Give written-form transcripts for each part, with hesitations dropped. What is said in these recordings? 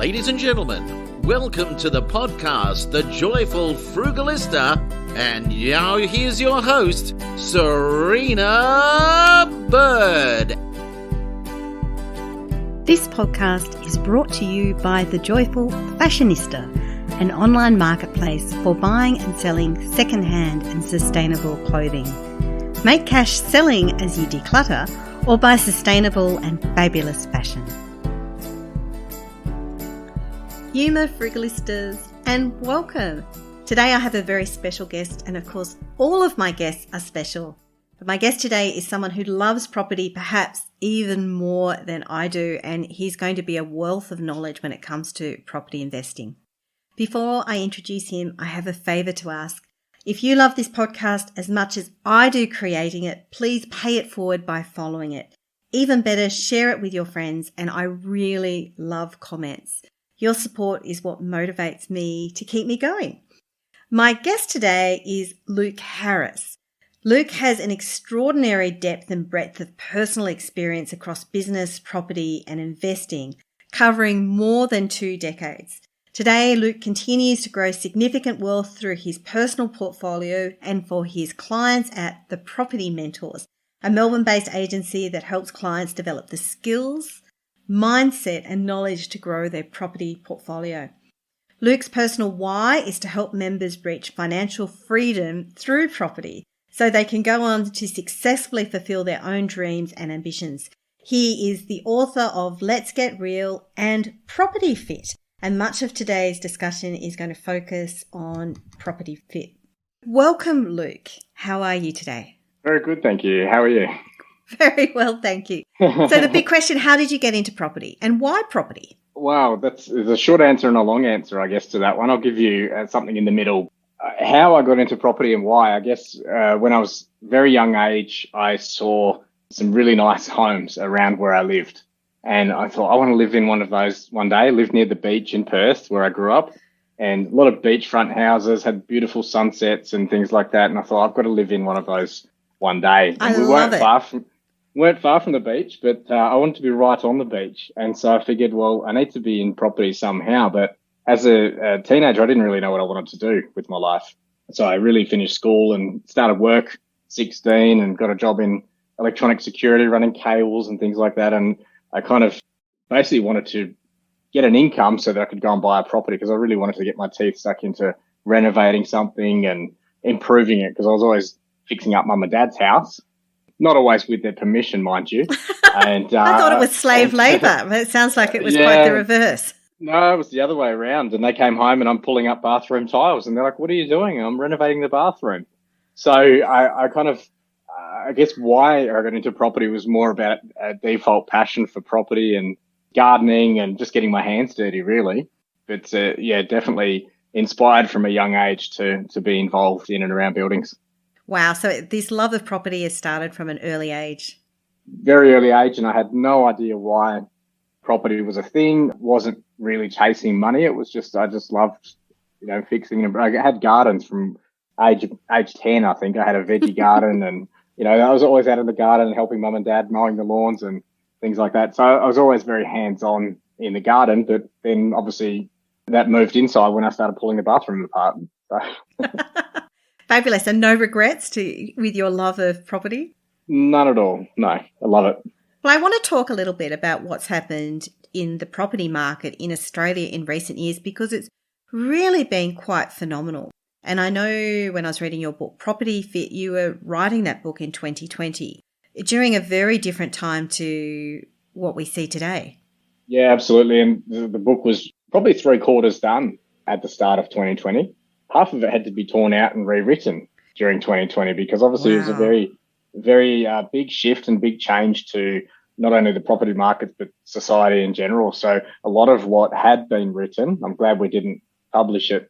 Ladies and gentlemen, welcome to the podcast, The Joyful Frugalista, and now here's your host, Serena Bird. This podcast is brought to you by The Joyful Fashionista, an online marketplace for buying and selling second-hand and sustainable clothing. Make cash selling as you declutter or buy sustainable and fabulous fashion. Yuma Frugalistas, and welcome. Today I have a very special guest, and of course all of my guests are special. But my guest today is someone who loves property perhaps even more than I do, and he's going to be a wealth of knowledge when it comes to property investing. Before I introduce him, I have a favour to ask. If you love this podcast as much as I do creating it, please pay it forward by following it. Even better, share it with your friends, and I really love comments. Your support is what motivates me to keep me going. My guest today is Luke Harris. Luke has an extraordinary depth and breadth of personal experience across business, property, and investing, covering more than 2 decades. Today, Luke continues to grow significant wealth through his personal portfolio and for his clients at The Property Mentors, a Melbourne-based agency that helps clients develop the skills, mindset and knowledge to grow their property portfolio. Luke's personal why is to help members reach financial freedom through property so they can go on to successfully fulfill their own dreams and ambitions. He is the author of Let's Get Real and Property Fit, and much of today's discussion is going to focus on property fit. Welcome, Luke. How are you today? Very good, thank you. How are you? Very well, thank you. So the big question, how did you get into property and why property? Wow, there's a short answer and a long answer, I guess, to that one. I'll give you something in the middle. How I got into property and why, I guess when I was very young age, I saw some really nice homes around where I lived. And I thought, I want to live in one of those one day. I lived near the beach in Perth where I grew up, and a lot of beachfront houses had beautiful sunsets and things like that. And I thought, I've got to live in one of those one day. And we weren't far from the beach, but I wanted to be right on the beach. And so I figured, well, I need to be in property somehow. But as a teenager, I didn't really know what I wanted to do with my life. So I really finished school and started work 16 and got a job in electronic security, running cables and things like that. And I kind of basically wanted to get an income so that I could go and buy a property, because I really wanted to get my teeth stuck into renovating something and improving it, because I was always fixing up mum and dad's house. Not always with their permission, mind you. And I thought it was slave labour, but it sounds like it was quite the reverse. No, it was the other way around. And they came home and I'm pulling up bathroom tiles and they're like, what are you doing? I'm renovating the bathroom. So I guess why I got into property was more about a default passion for property and gardening and just getting my hands dirty, really. But definitely inspired from a young age to be involved in and around buildings. Wow. So this love of property has started from an early age. Very early age, and I had no idea why property was a thing. Wasn't really chasing money. It was just, I just loved, fixing. I had gardens from age 10, I think. I had a veggie garden and, I was always out in the garden helping mum and dad mowing the lawns and things like that. So I was always very hands-on in the garden, but then obviously that moved inside when I started pulling the bathroom apart. So. Fabulous. And no regrets with your love of property? None at all. No, I love it. Well, I want to talk a little bit about what's happened in the property market in Australia in recent years, because it's really been quite phenomenal. And I know when I was reading your book, Property Fit, you were writing that book in 2020 during a very different time to what we see today. Yeah, absolutely. And the book was probably 3/4 done at the start of 2020. Half of it had to be torn out and rewritten during 2020, because obviously It was a very, very big shift and big change to not only the property market, but society in general. So a lot of what had been written, I'm glad we didn't publish it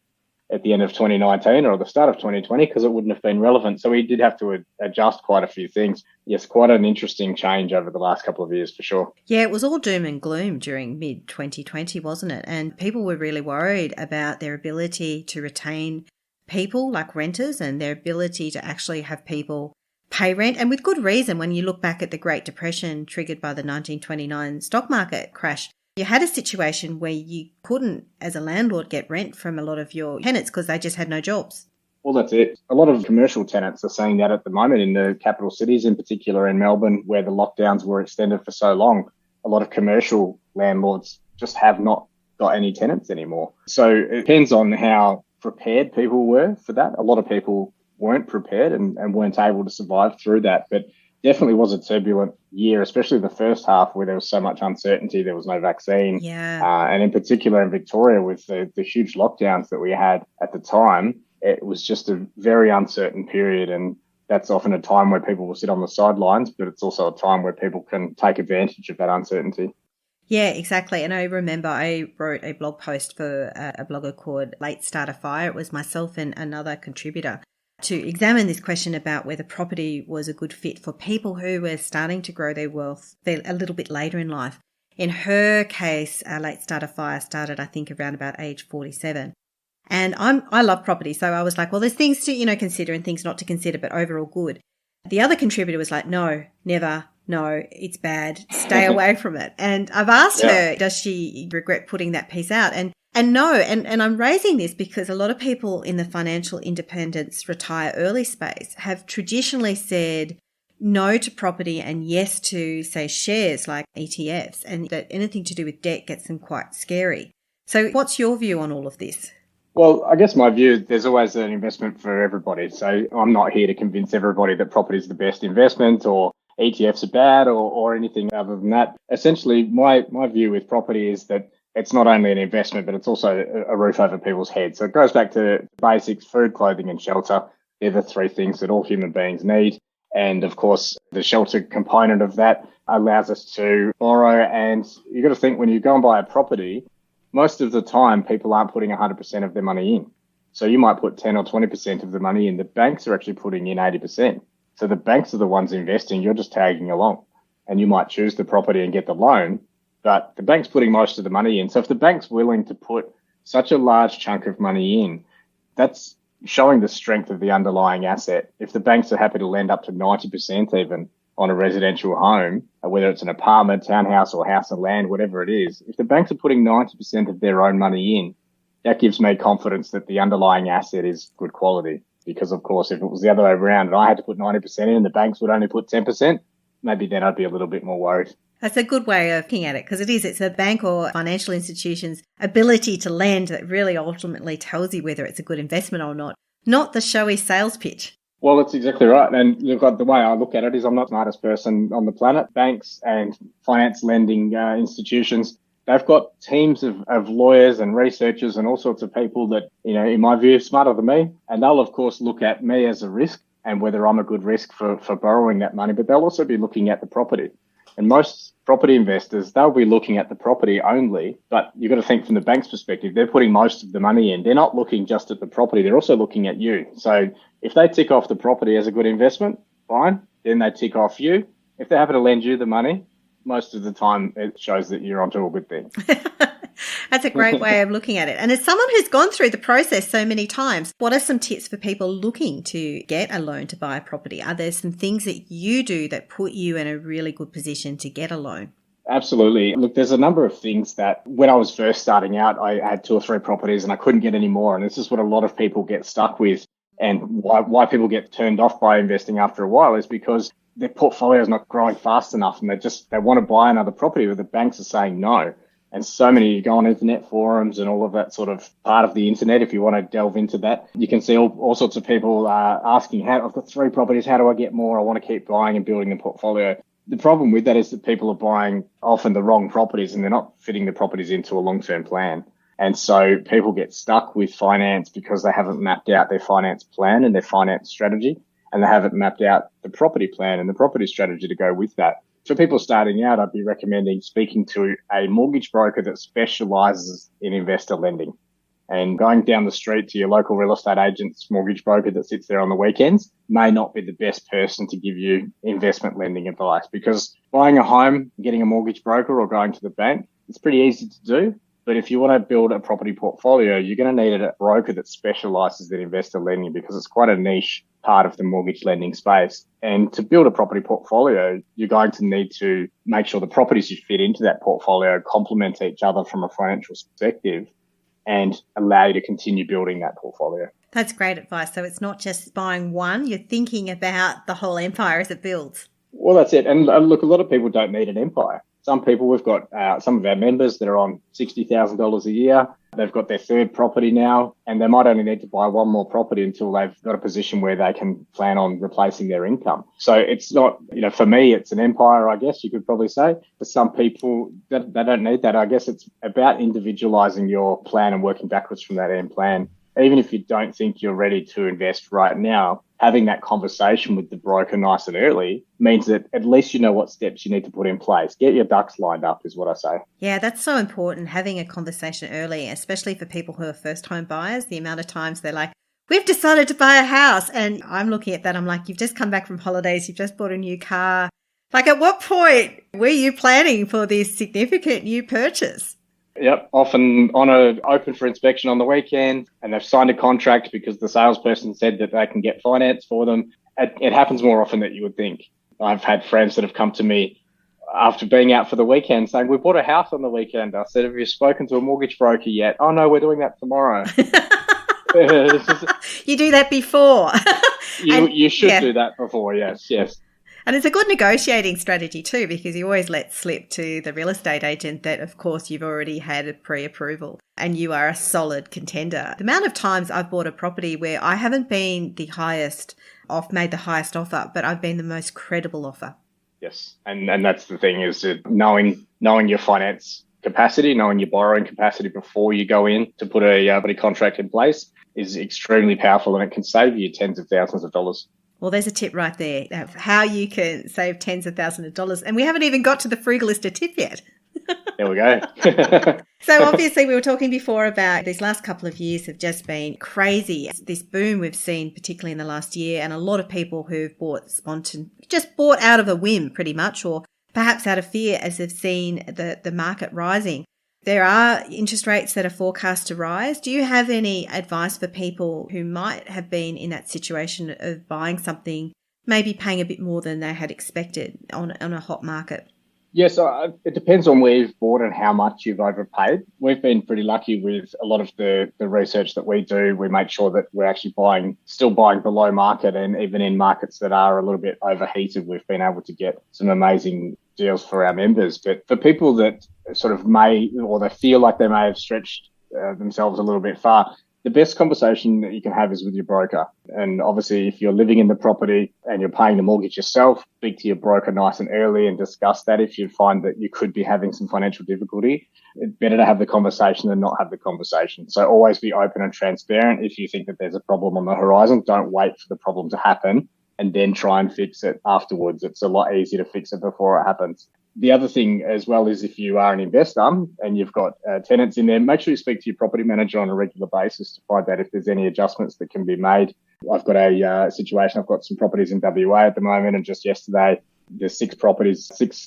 at the end of 2019 or the start of 2020, because it wouldn't have been relevant. So we did have to adjust quite a few things. Yes, quite an interesting change over the last couple of years for sure. Yeah, it was all doom and gloom during mid-2020, wasn't it? And people were really worried about their ability to retain people like renters and their ability to actually have people pay rent. And with good reason, when you look back at the Great Depression triggered by the 1929 stock market crash, You had a situation where you couldn't, as a landlord, get rent from a lot of your tenants because they just had no jobs. Well, that's it. A lot of commercial tenants are saying that at the moment in the capital cities, in particular in Melbourne, where the lockdowns were extended for so long. A lot of commercial landlords just have not got any tenants anymore. So it depends on how prepared people were for that. A lot of people weren't prepared and weren't able to survive through that. But definitely was a turbulent year, especially the first half where there was so much uncertainty. There was no vaccine. Yeah. And in particular in Victoria with the huge lockdowns that we had at the time, it was just a very uncertain period. And that's often a time where people will sit on the sidelines, but it's also a time where people can take advantage of that uncertainty. Yeah, exactly. And I remember I wrote a blog post for a blogger called Late Starter Fire. It was myself and another contributor to examine this question about whether property was a good fit for people who were starting to grow their wealth a little bit later in life. In her case, Late Starter Fire started, I think, around about age 47. And I love property. So I was like, well, there's things to, consider and things not to consider, but overall good. The other contributor was like, no, never. No, it's bad. Stay away from it. And I've asked her, does she regret putting that piece out? And no, and I'm raising this because a lot of people in the financial independence retire early space have traditionally said no to property and yes to, say, shares like ETFs, and that anything to do with debt gets them quite scary. So what's your view on all of this? Well, I guess my view, there's always an investment for everybody. So I'm not here to convince everybody that property is the best investment or ETFs are bad or anything other than that. Essentially, my view with property is that it's not only an investment, but it's also a roof over people's heads. So it goes back to basics: food, clothing, and shelter. They're the three things that all human beings need. And of course, the shelter component of that allows us to borrow. And you've got to think, when you go and buy a property, most of the time people aren't putting 100% of their money in. So you might put 10 or 20% of the money in. The banks are actually putting in 80%. So the banks are the ones investing. You're just tagging along. And you might choose the property and get the loan, but the bank's putting most of the money in. So if the bank's willing to put such a large chunk of money in, that's showing the strength of the underlying asset. If the banks are happy to lend up to 90% even on a residential home, whether it's an apartment, townhouse, or house and land, whatever it is, if the banks are putting 90% of their own money in, that gives me confidence that the underlying asset is good quality. Because, of course, if it was the other way around and I had to put 90% in and the banks would only put 10%, maybe then I'd be a little bit more worried. That's a good way of looking at it, because it's a bank or financial institution's ability to lend that really ultimately tells you whether it's a good investment or not the showy sales pitch. Well, that's exactly right. And look, the way I look at it is I'm not the smartest person on the planet. Banks and finance lending institutions, they've got teams of lawyers and researchers and all sorts of people that, in my view, are smarter than me. And they'll, of course, look at me as a risk and whether I'm a good risk for borrowing that money. But they'll also be looking at the property. And most property investors, they'll be looking at the property only. But you've got to think from the bank's perspective, they're putting most of the money in. They're not looking just at the property. They're also looking at you. So if they tick off the property as a good investment, fine. Then they tick off you. If they happen to lend you the money, most of the time it shows that you're onto a good thing. That's a great way of looking at it. And as someone who's gone through the process so many times, what are some tips for people looking to get a loan to buy a property? Are there some things that you do that put you in a really good position to get a loan? Absolutely. Look, there's a number of things that when I was first starting out, I had 2 or 3 properties and I couldn't get any more. And this is what a lot of people get stuck with. And why people get turned off by investing after a while is because their portfolio is not growing fast enough and they want to buy another property, but the banks are saying no. And so many, you go on internet forums and all of that sort of part of the internet. If you want to delve into that, you can see all sorts of people asking, I've got 3 properties. How do I get more? I want to keep buying and building the portfolio. The problem with that is that people are buying often the wrong properties and they're not fitting the properties into a long-term plan. And so people get stuck with finance because they haven't mapped out their finance plan and their finance strategy, and they haven't mapped out the property plan and the property strategy to go with that. For people starting out, I'd be recommending speaking to a mortgage broker that specializes in investor lending, and going down the street to your local real estate agent's mortgage broker that sits there on the weekends may not be the best person to give you investment lending advice, because buying a home, getting a mortgage broker or going to the bank, it's pretty easy to do. But if you want to build a property portfolio, you're going to need a broker that specializes in investor lending, because it's quite a niche part of the mortgage lending space. And to build a property portfolio, you're going to need to make sure the properties you fit into that portfolio complement each other from a financial perspective and allow you to continue building that portfolio. That's great advice. So it's not just buying one, you're thinking about the whole empire as it builds. Well, that's it. And look, a lot of people don't need an empire. Some people, we've got some of our members that are on $60,000 a year. They've got their third property now, and they might only need to buy one more property until they've got a position where they can plan on replacing their income. So it's not, for me, it's an empire, I guess you could probably say. For some people, they don't need that. I guess it's about individualizing your plan and working backwards from that end plan. Even if you don't think you're ready to invest right now, having that conversation with the broker nice and early means that at least you know what steps you need to put in place. Get your ducks lined up is what I say. Yeah, that's so important, having a conversation early, especially for people who are first home buyers. The amount of times they're like, we've decided to buy a house. And I'm looking at that. I'm like, you've just come back from holidays. You've just bought a new car. Like, at what point were you planning for this significant new purchase? Yep, often on a open for inspection on the weekend, and they've signed a contract because the salesperson said that they can get finance for them. It happens more often than you would think. I've had friends that have come to me after being out for the weekend saying, we bought a house on the weekend. I said, have you spoken to a mortgage broker yet? Oh, no, we're doing that tomorrow. You do that before. You should do that before, yes. And it's a good negotiating strategy too, because you always let slip to the real estate agent that, of course, you've already had a pre-approval and you are a solid contender. The amount of times I've bought a property where I haven't been the highest made the highest offer, but I've been the most credible offer. Yes. And that's the thing, is that knowing your finance capacity, knowing your borrowing capacity before you go in to put a contract in place is extremely powerful, and it can save you tens of thousands of dollars. Well, there's a tip right there of how you can save tens of thousands of dollars. And we haven't even got to the Frugalista tip yet. There we go. So obviously we were talking before about these last couple of years have just been crazy. This boom we've seen, particularly in the last year, and a lot of people who've just bought out of a whim pretty much, or perhaps out of fear as they've seen the market rising. There are interest rates that are forecast to rise. Do you have any advice for people who might have been in that situation of buying something, maybe paying a bit more than they had expected on a hot market? Yes, it depends on where you've bought and how much you've overpaid. We've been pretty lucky with a lot of the research that we do. We make sure that we're actually still buying below market, and even in markets that are a little bit overheated, we've been able to get some amazing deals for our members. But for people that sort of they feel like they may have stretched themselves a little bit far, the best conversation that you can have is with your broker. And obviously, if you're living in the property and you're paying the mortgage yourself, speak to your broker nice and early and discuss that. If you find that you could be having some financial difficulty, it's better to have the conversation than not have the conversation. So always be open and transparent. If you think that there's a problem on the horizon, don't wait for the problem to happen and then try and fix it afterwards. It's a lot easier to fix it before it happens. The other thing as well is, if you are an investor and you've got tenants in there, make sure you speak to your property manager on a regular basis to find out if there's any adjustments that can be made. I've got a situation. I've got some properties in WA at the moment, and just yesterday there's 6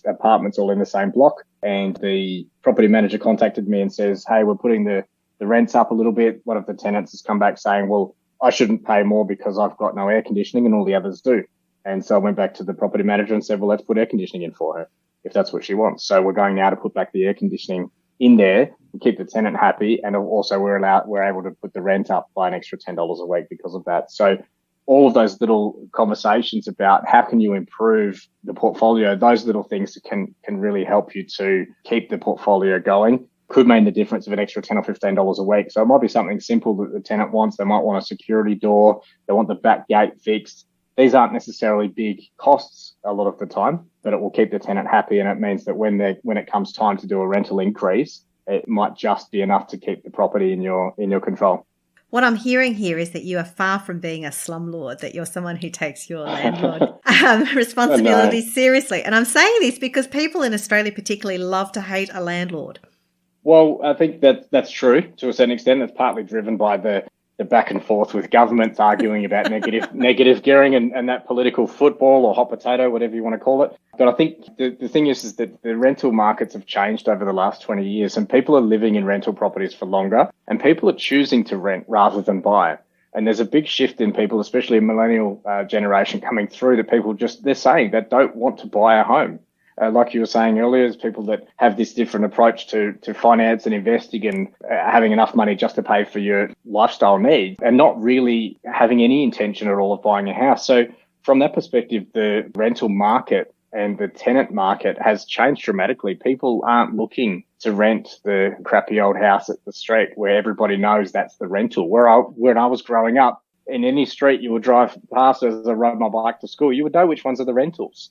apartments all in the same block, and the property manager contacted me and says, hey, we're putting the rents up a little bit. One of the tenants has come back saying, well, I shouldn't pay more because I've got no air conditioning and all the others do. And so I went back to the property manager and said, well, let's put air conditioning in for her if that's what she wants. So we're going now to put back the air conditioning in there and keep the tenant happy. And also we're able to put the rent up by an extra $10 a week because of that. So all of those little conversations about how can you improve the portfolio, those little things can really help you to keep the portfolio going. Could mean the difference of an extra $10 or $15 a week. So it might be something simple that the tenant wants. They might want a security door. They want the back gate fixed. These aren't necessarily big costs a lot of the time, but it will keep the tenant happy. And it means that when it comes time to do a rental increase, it might just be enough to keep the property in your control. What I'm hearing here is that you are far from being a slumlord, that you're someone who takes your landlord responsibilities seriously. And I'm saying this because people in Australia particularly love to hate a landlord. Well, I think that's true to a certain extent. That's partly driven by the back and forth with governments arguing about negative gearing and that political football or hot potato, whatever you want to call it. But I think the thing is that the rental markets have changed over the last 20 years, and people are living in rental properties for longer, and people are choosing to rent rather than buy. And there's a big shift in people, especially a millennial generation coming through, that people they're saying that don't want to buy a home. Like you were saying earlier, there's people that have this different approach to finance and investing and having enough money just to pay for your lifestyle needs and not really having any intention at all of buying a house. So from that perspective, the rental market and the tenant market has changed dramatically. People aren't looking to rent the crappy old house at the street where everybody knows that's the rental. When I was growing up, in any street you would drive past as I rode my bike to school, you would know which ones are the rentals.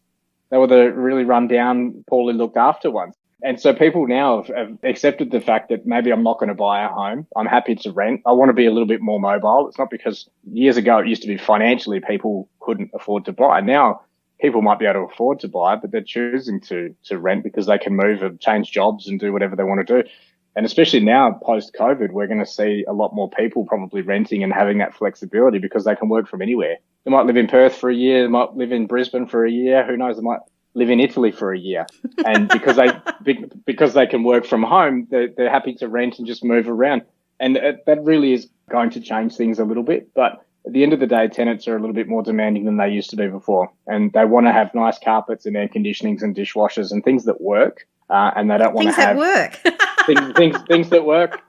They were the really run down, poorly looked after ones. And so people now have accepted the fact that maybe I'm not going to buy a home. I'm happy to rent. I want to be a little bit more mobile. It's not because years ago it used to be financially people couldn't afford to buy. Now people might be able to afford to buy, but they're choosing to rent because they can move and change jobs and do whatever they want to do. And especially now, post-COVID, we're going to see a lot more people probably renting and having that flexibility because they can work from anywhere. They might live in Perth for a year. They might live in Brisbane for a year. Who knows? They might live in Italy for a year. And because they can work from home, they're happy to rent and just move around. And that really is going to change things a little bit. But at the end of the day, tenants are a little bit more demanding than they used to be before. And they want to have nice carpets and air conditionings and dishwashers and things that work. And they don't want to have things that work.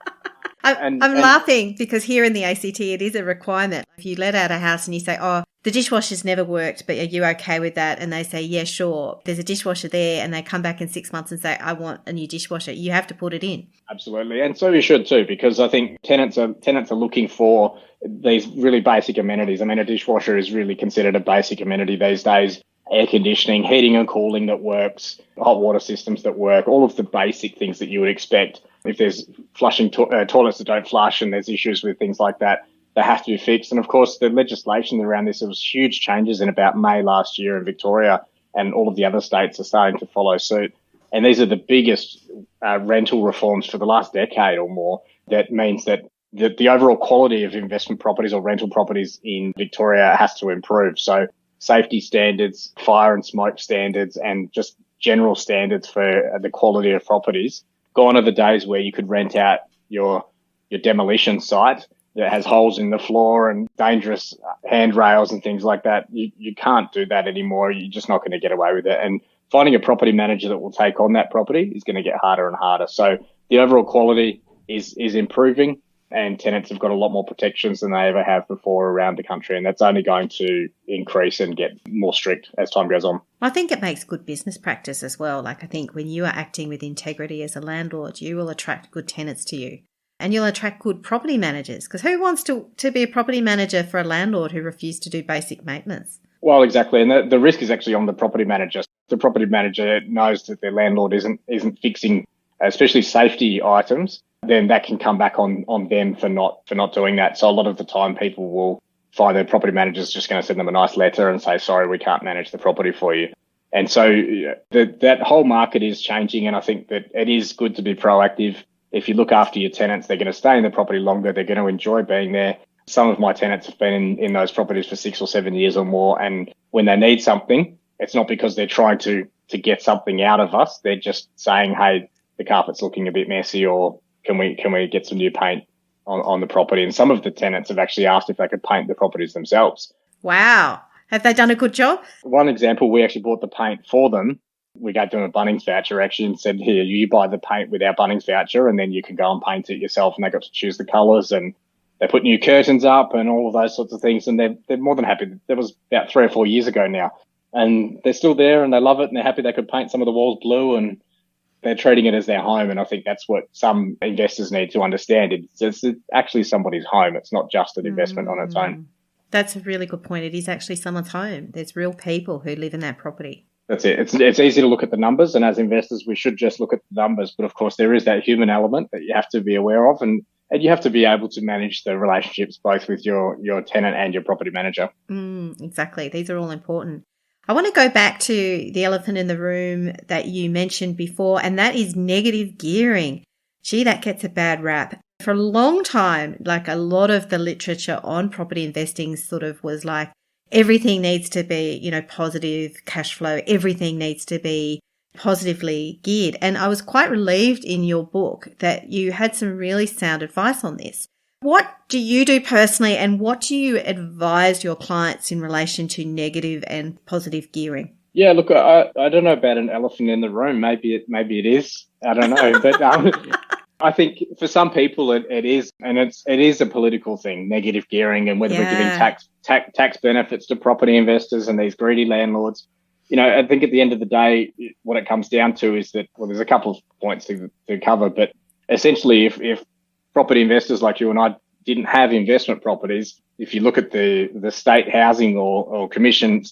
I'm laughing because here in the ACT, it is a requirement. If you let out a house and you say, oh, the dishwasher's never worked, but are you okay with that? And they say, yeah, sure. There's a dishwasher there, and they come back in 6 months and say, I want a new dishwasher. You have to put it in. Absolutely. And so you should too, because I think tenants are looking for these really basic amenities. I mean, a dishwasher is really considered a basic amenity these days. Air conditioning, heating and cooling that works, hot water systems that work, all of the basic things that you would expect. If there's flushing toilets that don't flush and there's issues with things like that, they have to be fixed. And of course, the legislation around this, there was huge changes in about May last year in Victoria, and all of the other states are starting to follow suit. And these are the biggest rental reforms for the last decade or more. That means that the overall quality of investment properties or rental properties in Victoria has to improve. So safety standards, fire and smoke standards, and just general standards for the quality of properties. Gone are the days where you could rent out your demolition site that has holes in the floor and dangerous handrails and things like that. You can't do that anymore. You're just not going to get away with it. And finding a property manager that will take on that property is going to get harder and harder. So the overall quality is improving, and tenants have got a lot more protections than they ever have before around the country. And that's only going to increase and get more strict as time goes on. I think it makes good business practice as well. Like, I think when you are acting with integrity as a landlord, you will attract good tenants to you, and you'll attract good property managers, because who wants to be a property manager for a landlord who refused to do basic maintenance? Well, exactly. And the risk is actually on the property manager. The property manager knows that their landlord isn't fixing, especially safety items, then that can come back on them for not doing that. So a lot of the time people will find their property manager's just going to send them a nice letter and say, sorry, we can't manage the property for you. And so that whole market is changing, and I think that it is good to be proactive. If you look after your tenants, they're going to stay in the property longer. They're going to enjoy being there. Some of my tenants have been in those properties for 6 or 7 years or more, and when they need something, it's not because they're trying to get something out of us. They're just saying, hey, the carpet's looking a bit messy, or can we get some new paint on the property? And some of the tenants have actually asked if they could paint the properties themselves. Wow. Have they done a good job? One example, we actually bought the paint for them. We gave them a Bunnings voucher actually and said, here, you buy the paint with our Bunnings voucher and then you can go and paint it yourself. And they got to choose the colours, and they put new curtains up and all of those sorts of things. And they're more than happy. That was about 3 or 4 years ago now. And they're still there and they love it, and they're happy they could paint some of the walls blue, and they're treating it as their home. And I think that's what some investors need to understand. It's actually somebody's home. It's not just an investment on its own. That's a really good point. It is actually someone's home. There's real people who live in that property. That's it. It's easy to look at the numbers, and as investors, we should just look at the numbers. But of course, there is that human element that you have to be aware of, and you have to be able to manage the relationships both with your tenant and your property manager. Exactly. These are all important. I want to go back to the elephant in the room that you mentioned before, and that is negative gearing. Gee, that gets a bad rap. For a long time, like a lot of the literature on property investing sort of was like, everything needs to be, positive cash flow. Everything needs to be positively geared. And I was quite relieved in your book that you had some really sound advice on this. What do you do personally, and what do you advise your clients in relation to negative and positive gearing? Yeah, look, I don't know about an elephant in the room. Maybe it is. I don't know, but I think for some people it is, and it is a political thing, negative gearing, and whether we're giving tax benefits to property investors and these greedy landlords. I think at the end of the day, what it comes down to is that, well, there's a couple of points to cover, but essentially, if property investors like you and I didn't have investment properties, if you look at the state housing or commission,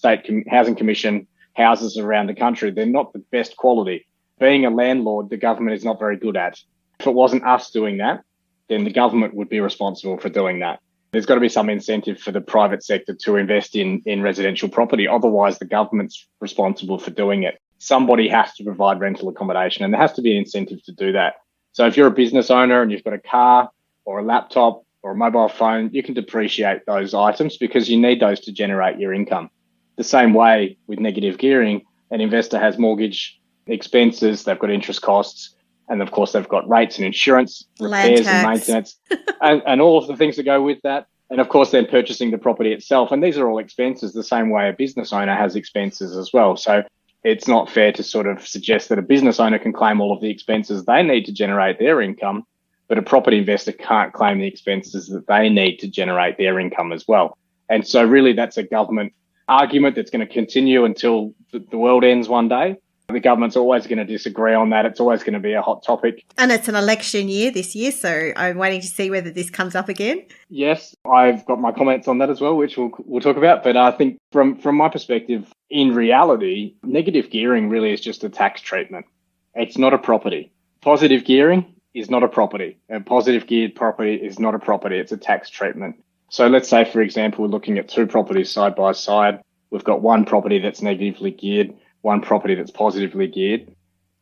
housing commission houses around the country, they're not the best quality. Being a landlord, the government is not very good at. If it wasn't us doing that, then the government would be responsible for doing that. There's got to be some incentive for the private sector to invest in residential property. Otherwise, the government's responsible for doing it. Somebody has to provide rental accommodation, and there has to be an incentive to do that. So if you're a business owner and you've got a car or a laptop or a mobile phone, you can depreciate those items because you need those to generate your income. The same way with negative gearing, an investor has mortgage expenses, they've got interest costs, and of course they've got rates and insurance, repairs and maintenance, and all of the things that go with that. And of course then purchasing the property itself. And these are all expenses the same way a business owner has expenses as well. So it's not fair to sort of suggest that a business owner can claim all of the expenses they need to generate their income, but a property investor can't claim the expenses that they need to generate their income as well. And so really that's a government argument that's going to continue until the world ends one day. The government's always going to disagree on that. It's always going to be a hot topic. And it's an election year this year, so I'm waiting to see whether this comes up again. Yes, I've got my comments on that as well, which we'll talk about. But I think from my perspective, in reality, negative gearing really is just a tax treatment. It's not a property. Positive gearing is not a property. A positive geared property is not a property. It's a tax treatment. So let's say, for example, we're looking at two properties side by side. We've got one property that's negatively geared, one property that's positively geared.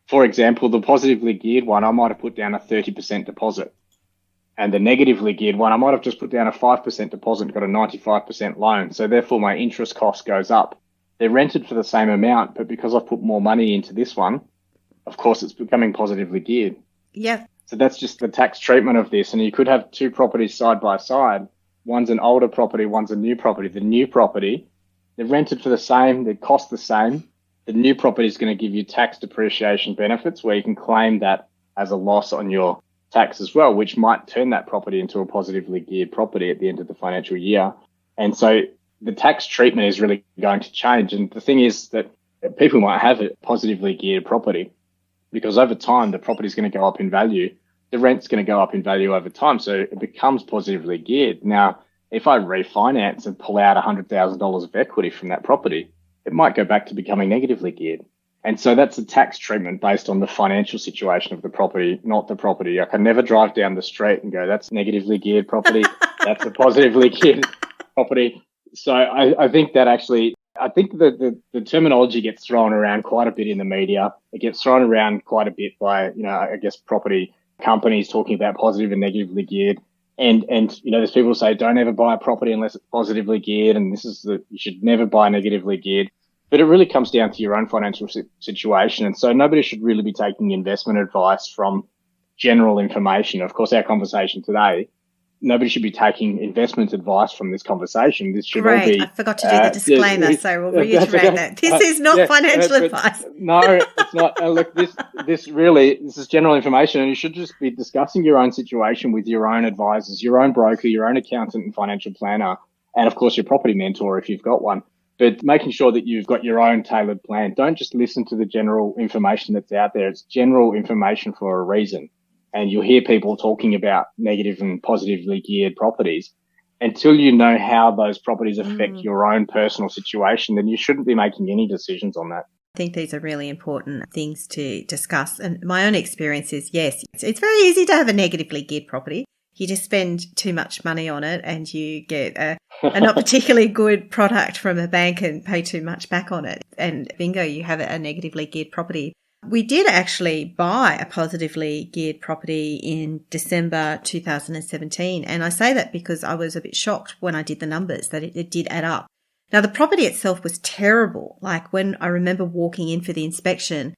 For example, the positively geared one, I might have put down a 30% deposit. And the negatively geared one, I might have just put down a 5% deposit and got a 95% loan. So therefore, my interest cost goes up. They're rented for the same amount, but because I've put more money into this one, of course, it's becoming positively geared. Yeah. So that's just the tax treatment of this. And you could have two properties side by side. One's an older property, one's a new property. The new property, they're rented for the same, they cost the same. The new property is going to give you tax depreciation benefits where you can claim that as a loss on your tax as well, which might turn that property into a positively geared property at the end of the financial year. And so the tax treatment is really going to change. And the thing is that people might have a positively geared property because over time the property is going to go up in value. The rent's going to go up in value over time. So it becomes positively geared. Now, if I refinance and pull out $100,000 of equity from that property, it might go back to becoming negatively geared. And so that's a tax treatment based on the financial situation of the property, not the property. I can never drive down the street and go, that's negatively geared property. That's a positively geared property. So I think that actually, I think the terminology gets thrown around quite a bit in the media. It gets thrown around quite a bit by, I guess, property companies talking about positive and negatively geared. And there's people who say, don't ever buy a property unless it's positively geared. And you should never buy negatively geared. But it really comes down to your own financial situation. And so nobody should really be taking investment advice from general information. Of course, our conversation today, nobody should be taking investment advice from this conversation. This should all be... I forgot to do the disclaimer, so we'll reiterate that. This is not financial advice. No, it's not. Look, this is general information, and you should just be discussing your own situation with your own advisors, your own broker, your own accountant and financial planner, and of course your property mentor if you've got one. But making sure that you've got your own tailored plan. Don't just listen to the general information that's out there. It's general information for a reason. And you'll hear people talking about negative and positively geared properties. Until you know how those properties affect your own personal situation, then you shouldn't be making any decisions on that. I think these are really important things to discuss. And my own experience is, yes, it's very easy to have a negatively geared property. You just spend too much money on it and you get a not particularly good product from a bank and pay too much back on it. And bingo, you have a negatively geared property. We did actually buy a positively geared property in December 2017. And I say that because I was a bit shocked when I did the numbers that it did add up. Now, the property itself was terrible. Like when I remember walking in for the inspection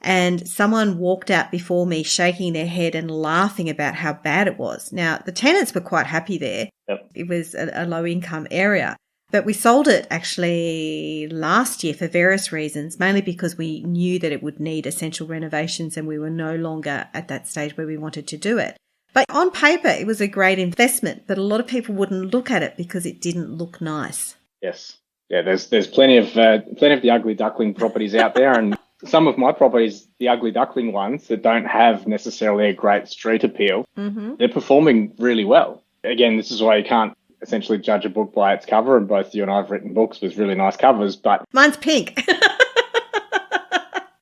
and someone walked out before me shaking their head and laughing about how bad it was. Now, the tenants were quite happy there. Yep. It was a low-income area. But we sold it actually last year for various reasons, mainly because we knew that it would need essential renovations and we were no longer at that stage where we wanted to do it. But on paper, it was a great investment, but a lot of people wouldn't look at it because it didn't look nice. Yes. Yeah, there's plenty of the ugly duckling properties out there, and some of my properties, the ugly duckling ones that don't have necessarily a great street appeal, they're performing really well. Again, this is why you can't essentially judge a book by its cover, and both you and I have written books with really nice covers, but mine's pink.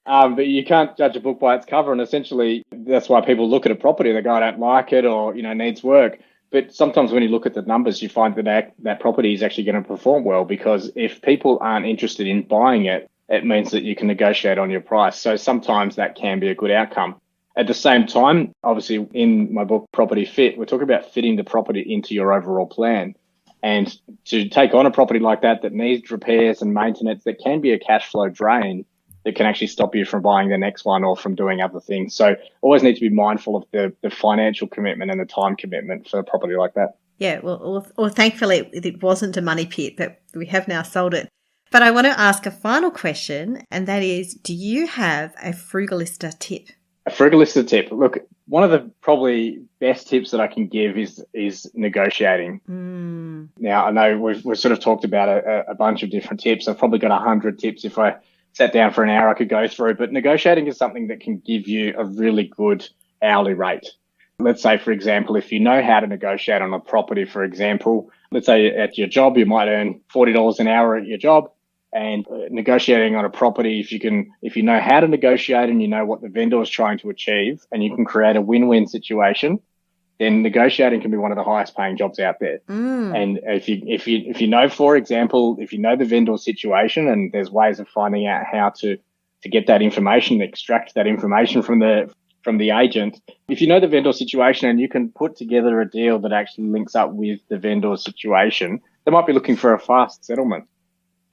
But you can't judge a book by its cover, and essentially that's why people look at a property, they go, I don't like it, or needs work. But sometimes when you look at the numbers, you find that property is actually going to perform well, because if people aren't interested in buying it, it means that you can negotiate on your price. So sometimes that can be a good outcome. At the same time, obviously in my book, Property Fit, we're talking about fitting the property into your overall plan. And to take on a property like that needs repairs and maintenance, that can be a cash flow drain that can actually stop you from buying the next one or from doing other things. So always need to be mindful of the financial commitment and the time commitment for a property like that. Yeah, well, thankfully it wasn't a money pit, but we have now sold it. But I want to ask a final question, and that is, do you have a Frugalista tip? A Frugalista tip. Look, one of the probably best tips that I can give is negotiating. Now, I know we've sort of talked about a bunch of different tips. I've probably got 100 tips. If I sat down for an hour, I could go through. But negotiating is something that can give you a really good hourly rate. Let's say, for example, if you know how to negotiate on a property, for example, let's say at your job, you might earn $40 an hour at your job. And negotiating on a property, if you know how to negotiate and you know what the vendor is trying to achieve, and you can create a win-win situation, then negotiating can be one of the highest paying jobs out there. And if you know, for example, if you know the vendor situation, and there's ways of finding out how to get that information, extract that information from the agent. If you know the vendor situation and you can put together a deal that actually links up with the vendor situation, they might be looking for a fast settlement.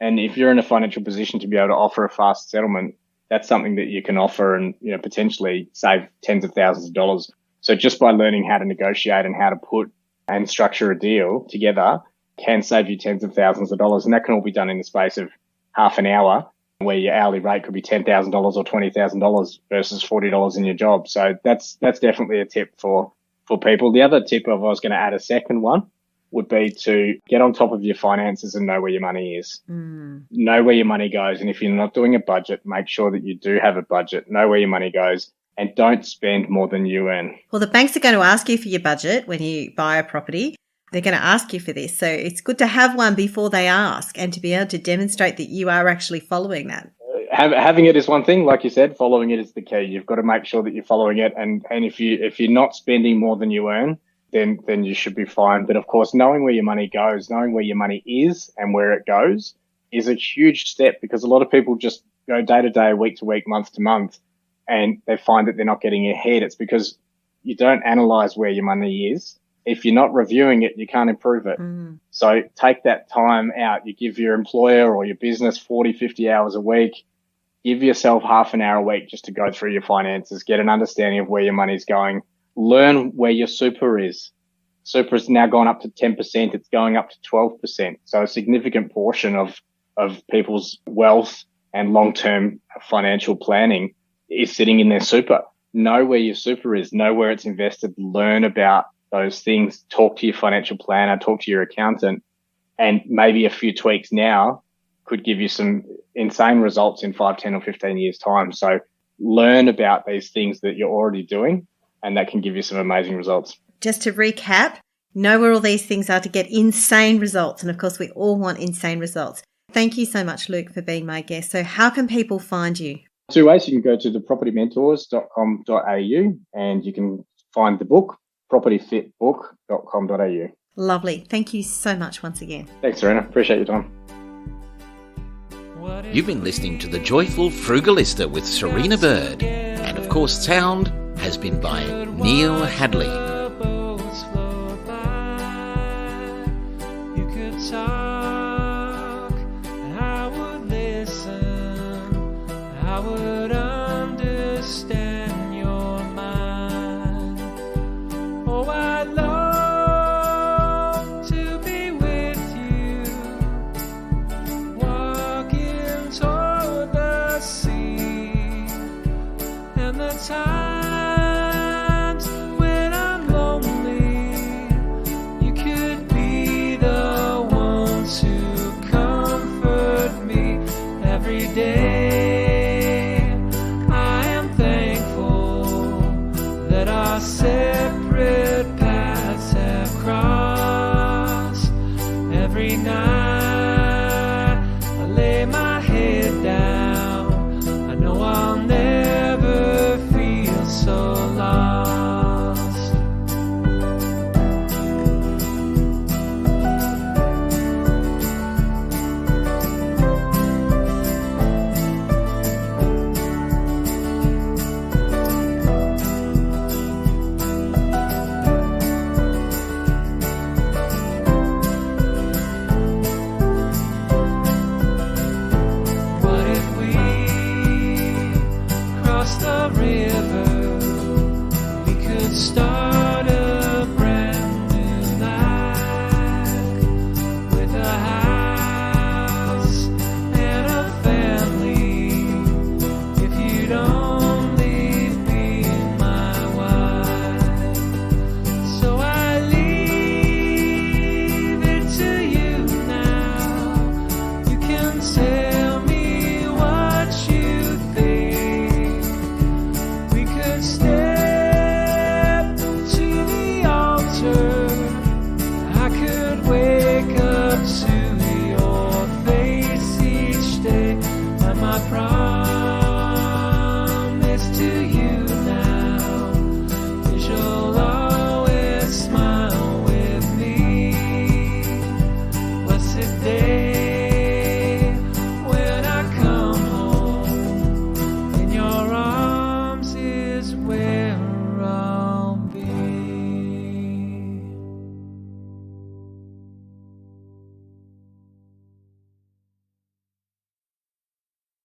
And if you're in a financial position to be able to offer a fast settlement, that's something that you can offer and, potentially save tens of thousands of dollars. So just by learning how to negotiate and how to put and structure a deal together can save you tens of thousands of dollars. And that can all be done in the space of half an hour, where your hourly rate could be $10,000 or $20,000 versus $40 in your job. So that's definitely a tip for people. The other tip, if I was going to add a second one, would be to get on top of your finances and know where your money is. Know where your money goes. And if you're not doing a budget, make sure that you do have a budget. Know where your money goes and don't spend more than you earn. Well, the banks are going to ask you for your budget when you buy a property. They're going to ask you for this. So it's good to have one before they ask and to be able to demonstrate that you are actually following that. Having it is one thing. Like you said, following it is the key. You've got to make sure that you're following it. And if you're not spending more than you earn, then you should be fine. But of course, knowing where your money goes, knowing where your money is and where it goes is a huge step, because a lot of people just go day to day, week to week, month to month, and they find that they're not getting ahead. It's because you don't analyze where your money is. If you're not reviewing it, you can't improve it. So take that time out. You give your employer or your business 40, 50 hours a week. Give yourself half an hour a week just to go through your finances, get an understanding of where your money's going. Learn where your super is. Super has now gone up to 10%. It's going up to 12%. So a significant portion of people's wealth and long-term financial planning is sitting in their super. Know where your super is. Know where it's invested. Learn about those things. Talk to your financial planner. Talk to your accountant. And maybe a few tweaks now could give you some insane results in 5, 10 or 15 years' time. So learn about these things that you're already doing, and that can give you some amazing results. Just to recap, know where all these things are to get insane results. And of course, we all want insane results. Thank you so much, Luke, for being my guest. So how can people find you? 2 ways. You can go to thepropertymentors.com.au and you can find the book, propertyfitbook.com.au. Lovely. Thank you so much once again. Thanks, Serena. Appreciate your time. You've been listening to The Joyful Frugalista with Serena Bird. And of course, sound has been by Neil Hadley. You could talk, and I would listen, I would understand. understand your mind. Oh, I long to be with you, walking toward the sea, and the times when I'm lonely, you could be the one to comfort me every day.